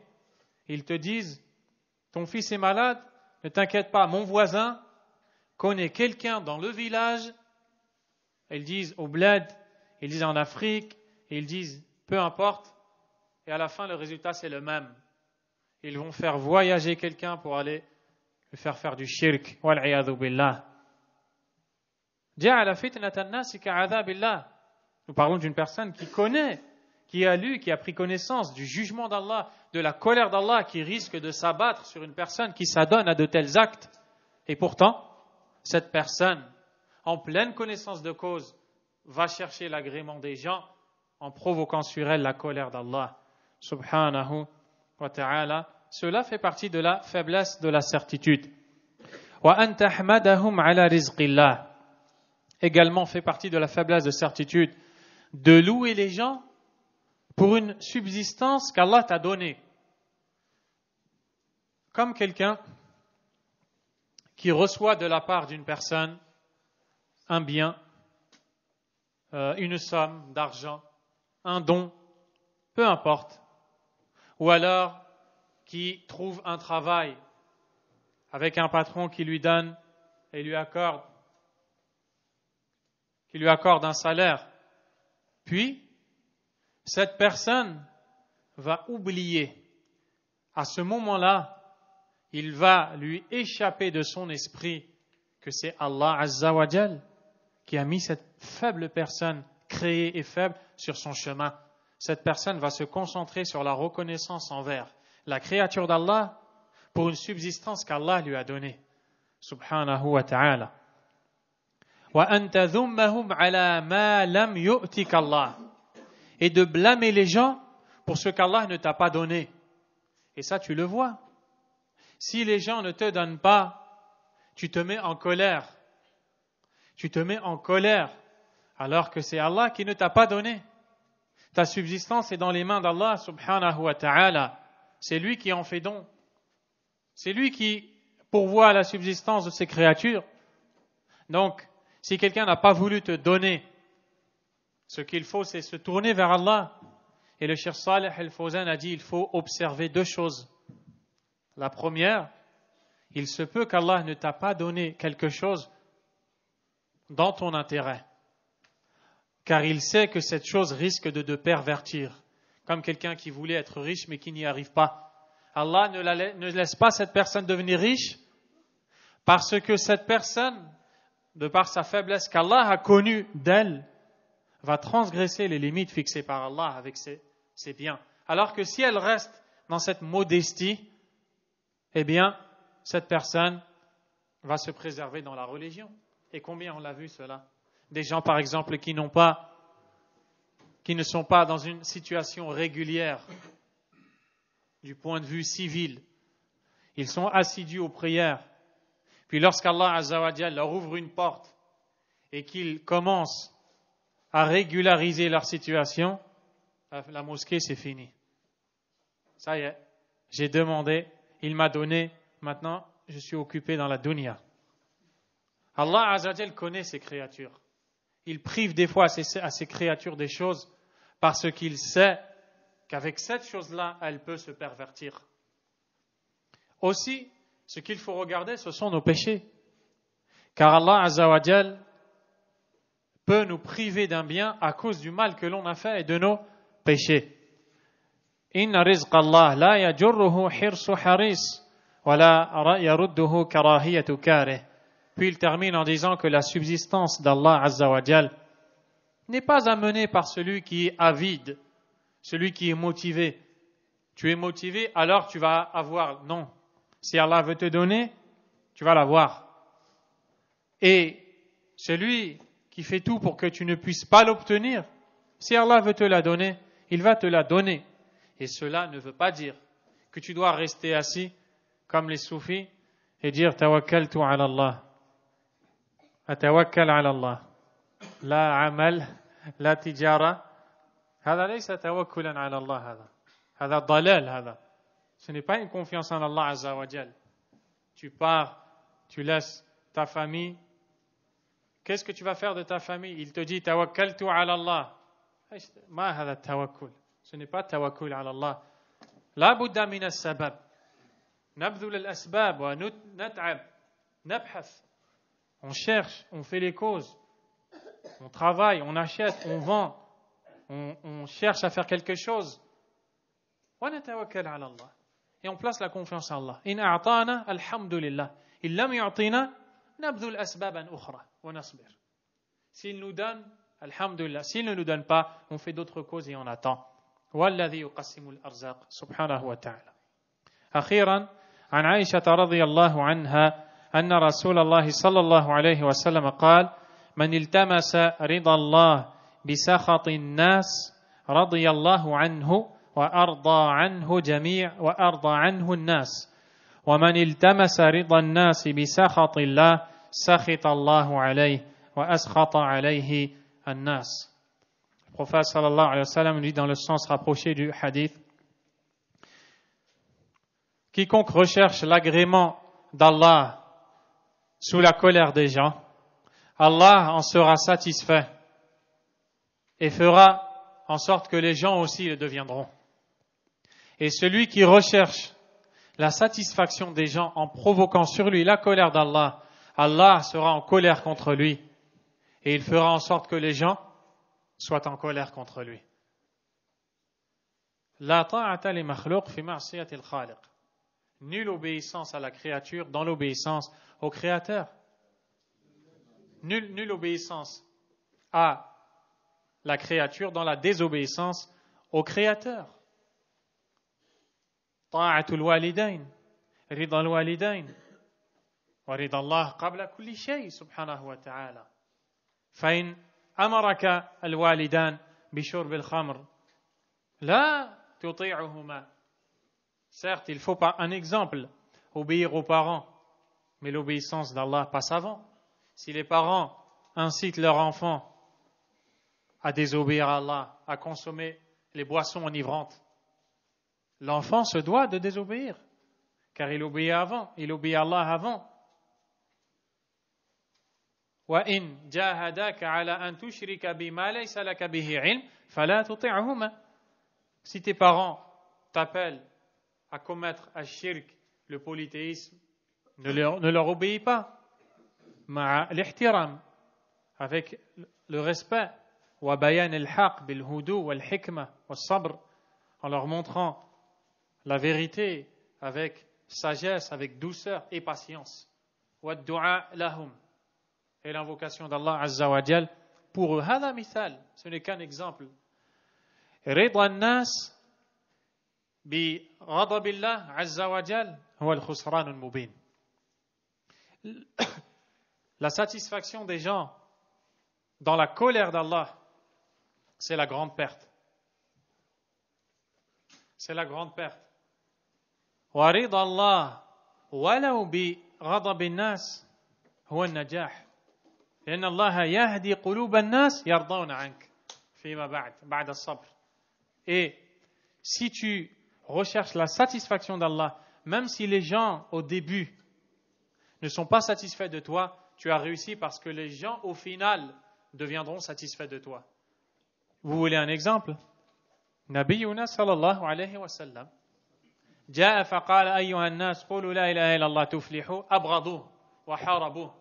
S1: Ils te disent, ton fils est malade, ne t'inquiète pas, mon voisin connaît quelqu'un dans le village. Ils disent au bled, ils disent en Afrique, ils disent peu importe, et à la fin le résultat c'est le même. Ils vont faire voyager quelqu'un pour aller le faire du shirk. Wal'iyadhu billah. Ja'ala fitnatan nasi ka'adhabillah. Nous parlons d'une personne qui connaît, qui a lu, qui a pris connaissance du jugement d'Allah, de la colère d'Allah qui risque de s'abattre sur une personne qui s'adonne à de tels actes. Et pourtant, cette personne, en pleine connaissance de cause, va chercher l'agrément des gens en provoquant sur elle la colère d'Allah subhanahu wa ta'ala. Cela fait partie de la faiblesse de la certitude. Wa an tahmadahum ala rizqillah. Également fait partie de la faiblesse de certitude de louer les gens pour une subsistance qu'Allah t'a donnée. Comme quelqu'un qui reçoit de la part d'une personne un bien, une somme d'argent, un don, peu importe, ou alors qui trouve un travail avec un patron qui lui donne et lui accorde un salaire, puis cette personne va oublier. À ce moment-là, il va lui échapper de son esprit que c'est Allah Azza wa Jal qui a mis cette faible personne, créée et faible, sur son chemin. Cette personne va se concentrer sur la reconnaissance envers la créature d'Allah pour une subsistance qu'Allah lui a donnée. Subhanahu wa ta'ala. Wa an tadhummahum ala ma lam yu'tik Allah. Et de blâmer les gens pour ce qu'Allah ne t'a pas donné. Et ça, tu le vois. Si les gens ne te donnent pas, tu te mets en colère. Tu te mets en colère alors que c'est Allah qui ne t'a pas donné. Ta subsistance est dans les mains d'Allah subhanahu wa ta'ala. C'est lui qui en fait don. C'est lui qui pourvoit à la subsistance de ses créatures. Donc, si quelqu'un n'a pas voulu te donner, ce qu'il faut, c'est se tourner vers Allah. Et le Cheikh Saleh Al-Fawzan a dit, il faut observer deux choses. La première, il se peut qu'Allah ne t'a pas donné quelque chose dans ton intérêt, car il sait que cette chose risque de te pervertir, comme quelqu'un qui voulait être riche mais qui n'y arrive pas. Allah ne laisse pas cette personne devenir riche parce que cette personne, de par sa faiblesse qu'Allah a connue d'elle, va transgresser les limites fixées par Allah avec ses biens. Alors que si elle reste dans cette modestie, eh bien, cette personne va se préserver dans la religion. Et combien on l'a vu cela? Des gens, par exemple, qui ne sont pas dans une situation régulière du point de vue civil. Ils sont assidus aux prières. Puis lorsqu'Allah Azza wa Jalla leur ouvre une porte et qu'ils commencent à régulariser leur situation, la mosquée, c'est fini. Ça y est, j'ai demandé, il m'a donné, maintenant je suis occupé dans la dunya. Allah Azza wa Jalla connaît ses créatures. Il prive des fois à ses créatures des choses parce qu'il sait qu'avec cette chose-là, elle peut se pervertir. Aussi, ce qu'il faut regarder, ce sont nos péchés. Car Allah Azza wa Jalla peut nous priver d'un bien à cause du mal que l'on a fait et de nos péchés. Inna rizq Allah la yajurruhu hirsu haris wa la yarudduhu karahiyatu karih. Puis il termine en disant que la subsistance d'Allah Azza wa Jal n'est pas amenée par celui qui est avide, celui qui est motivé. Tu es motivé, alors tu vas avoir. Non. Si Allah veut te donner, tu vas l'avoir. Et celui qui fait tout pour que tu ne puisses pas l'obtenir, si Allah veut te la donner, il va te la donner. Et cela ne veut pas dire que tu dois rester assis comme les soufis et dire tawakkaltu ala Allah. Atawakkal ala Allah. La amal, la tijara. هذا ليس توكلا على الله هذا ضلال هذا. Ce n'est pas une confiance en Allah Azza wa Jal. Tu pars, tu laisses ta famille. Qu'est-ce que tu vas faire de ta famille? Il te dit tawakkaltu ala Allah. ما هذا التوكل. Ce n'est pas tawakkul ala Allah. لا بد من السبب. نبذل الأسباب ونتعب نبحث. On cherche, on fait les causes. On travaille, on achète, on vend. On cherche à faire quelque chose. ونتوكل على الله. Et on place la confiance en Allah. إن أعطانا الحمد لله. إن لم يعطينا نبذل أسبابا أخرى ونصبر. S'il nous donne, alhamdulillah. S'il ne nous donne pas, on fait d'autres causes et on attend. والذي يقسم الأرزاق سبحانه وتعالى. أخيرا عن عائشة رضي الله عنها أن رسول الله صلى الله عليه وسلم قال: من التمس رضا الله بسخط الناس رضي الله عنه وأرضى عنه الناس ومن التمس رضا الناس بسخط الله سخط الله عليه وأسخط عليه الناس. Le prophète sallallahu alayhi wa sallam dit dans le sens rapproché du hadith: quiconque recherche l'agrément d'Allah sous la colère des gens, Allah en sera satisfait et fera en sorte que les gens aussi le deviendront. Et celui qui recherche la satisfaction des gens en provoquant sur lui la colère d'Allah, Allah sera en colère contre lui et il fera en sorte que les gens soient en colère contre lui. La ta'ata li makhluq fi ma'siyati al-khaliq. Nulle obéissance à la créature dans l'obéissance au Créateur. Nulle obéissance à la créature dans la désobéissance au Créateur. Ta'atul walidain, rida al-walidain, wa rida Allah qabla kulli shay subhanahu wa ta'ala. Fa in amaraka al-walidan bi shurb al-khamr, la tuti'uhuma. Certes, il faut pas un exemple, obéir aux parents, mais l'obéissance d'Allah passe avant. Si les parents incitent leurs enfants à désobéir à Allah, à consommer les boissons enivrantes, l'enfant se doit de désobéir, car il obéit avant, il obéit à Allah avant. وَإِنْ جَاهَدَاكَ عَلَى أَنْ تُشْرِكَ بِمَا لَيْسَ لَكَ بِهِ عِلْمٍ فَلَا تُطِعْهُمَا. Si tes parents t'appellent à commettre al-shirk, le polythéisme, ne leur obéis pas. مع الاحترام, avec le respect, وبيان الحق بالهدوء والحكمة والصبر, en leur montrant la vérité avec sagesse, avec douceur et patience. والدعاء لهم, et l'invocation d'Allah Azza wa Jal pour eux. هذا مثال, ce n'est qu'un exemple. رضا الناس بغضب الله عز وجل هو الخسران المبين. La satisfaction des gens dans la colère d'Allah, c'est la grande perte. C'est la grande perte. ورضا الله ولو بغضب الناس هو النجاح. لأن الله يهدي قلوب الناس يرضون عنك فيما بعد الصبر. Et si tu recherches la satisfaction d'Allah, même si les gens au début ne sont pas satisfaits de toi, tu as réussi parce que les gens au final deviendront satisfaits de toi. Vous voulez un exemple? Nabiyuna sallallahu alayhi wa sallam جاء فقال أيها الناس قولوا لا إله إلا الله تفلحوا أبغضوه وحاربوه.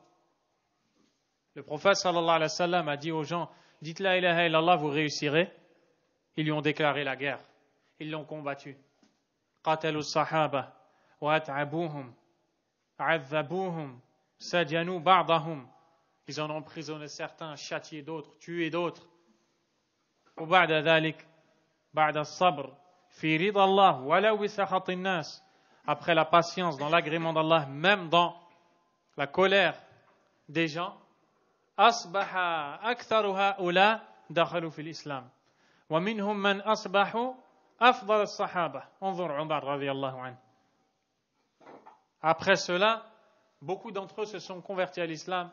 S1: Le prophète sallallahu alayhi wa sallam a dit aux gens: dites la ilaha illallah, vous réussirez. Ils lui ont déclaré la guerre ils l'ont combattu. قاتلوا الصحابة وأتعبوهم عذبوهم سجنوا بعضهم. Ils en ont emprisonné certains, châtié d'autres, tué d'autres. وبعد ذلك بعد الصبر في رضا الله ولو بسخط الناس. Après la patience, dans l'agrément d'Allah, même dans la colère des gens, أصبح أكثر هؤلاء دخلوا في الإسلام ومنهم من أصبحوا أفضل الصحابة. انظر عمر رضي الله عنه. Après cela, beaucoup d'entre eux se sont convertis à l'islam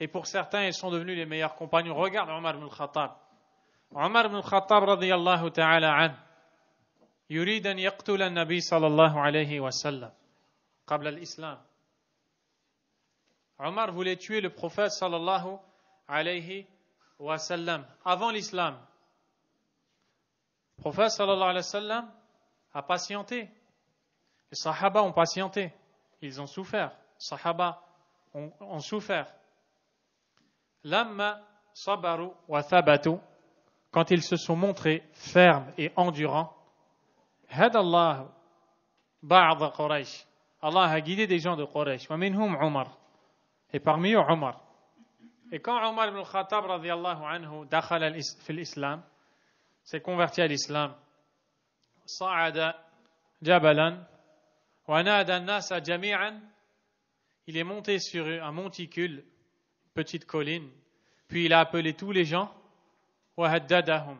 S1: et pour certains, ils sont devenus les meilleurs compagnons. Regarde Omar ibn al-Khattab. Omar ibn al-Khattab رضي الله تعالى عنه يريد أن يقتل النبي صلى الله عليه وسلم قبل الإسلام. Omar voulait tuer le prophète sallallahu alayhi wa sallam avant l'islam. Le prophète sallallahu alayhi wa sallam a patienté. Les sahaba ont patienté. Ils ont souffert. Les sahaba ont souffert. Lamma sabaru wa thabatu, quand ils se sont montrés fermes et endurants, hadallahu ba'd Quraysh. Allah a guidé des gens de Quraysh. Wa minhum Omar. Et parmi eux, Omar. Et quand Omar ibn al-Khattab radiyallahu anhu dakhala fil islam, s'est converti à l'islam, sa'ada jabalan wa nada an-nasa jami'an, il est monté sur un monticule, une petite colline, puis il a appelé tous les gens, wa haddadahum.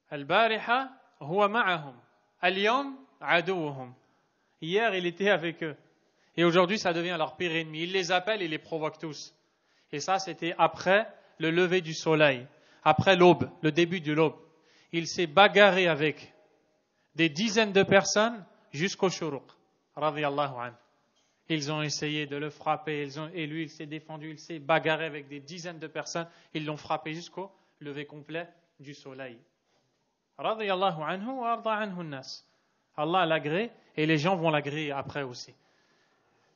S1: Al-bariha huwa ma'ahum, al-yawm aduwuhum. Hier, il était avec eux. Et aujourd'hui, ça devient leur pire ennemi. Il les appelle et les provoque tous. Et ça, c'était après le lever du soleil, après l'aube, le début de l'aube. Il s'est bagarré avec des dizaines de personnes jusqu'au shuruq, radiyallahu anhu. Ils ont essayé de le frapper, et lui, il s'est défendu, il s'est bagarré avec des dizaines de personnes. Ils l'ont frappé jusqu'au lever complet du soleil. Radiyallahu anhu wa arda anhu an-nas. Allah l'agrée et les gens vont l'agréer après aussi.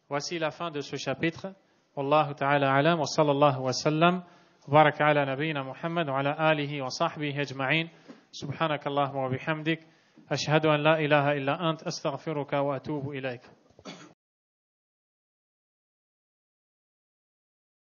S1: Voici la fin de ce chapitre. Wallahu ta'ala alam wa sallallahu wa sallam. Baraka ala nabiyyina Muhammad wa ala alihi wa sahbihi ajma'in. Subhanakallahumma wa bihamdik. Ashhadu an la ilaha illa ant astaghfiruka wa atubu ilayk.